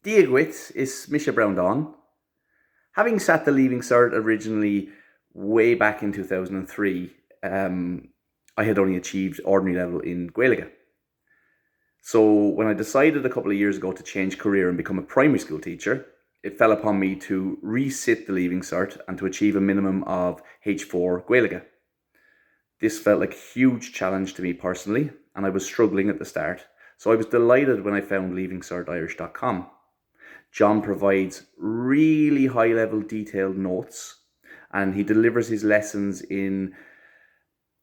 Diagwit is Misha Brown Dawn. Having sat the Leaving Cert originally way back in 2003, I had only achieved ordinary level in Gaeilge. So when I decided a couple of years ago to change career and become a primary school teacher, it fell upon me to resit the Leaving Cert and to achieve a minimum of H4 Gaeilge. This felt like a huge challenge to me personally, and I was struggling at the start. So I was delighted when I found Leavingcertirish.com. John provides really high-level detailed notes, and he delivers his lessons in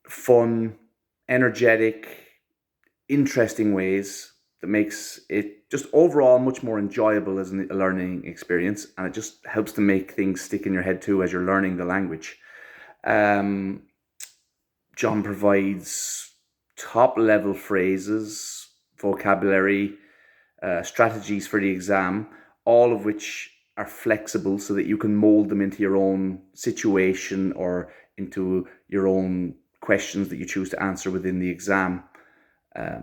fun, energetic, interesting ways that makes it just overall much more enjoyable as a learning experience, and it just helps to make things stick in your head too as you're learning the language. John provides top-level phrases, vocabulary, strategies for the exam, all of which are flexible so that you can mold them into your own situation or into your own questions that you choose to answer within the exam. I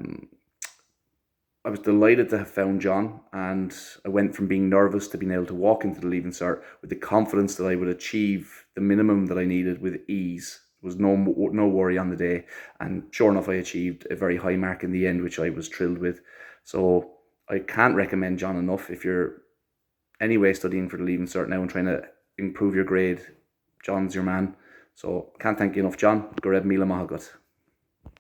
was delighted to have found John, and I went from being nervous to being able to walk into the Leaving Cert with the confidence that I would achieve the minimum that I needed with ease. There was no worry on the day, and sure enough I achieved a very high mark in the end, which I was thrilled with. So I can't recommend John enough. If you're anyway studying for the Leaving Cert now and trying to improve your grade, John's your man. So can't thank you enough, John. Go Red Mila Mahagut.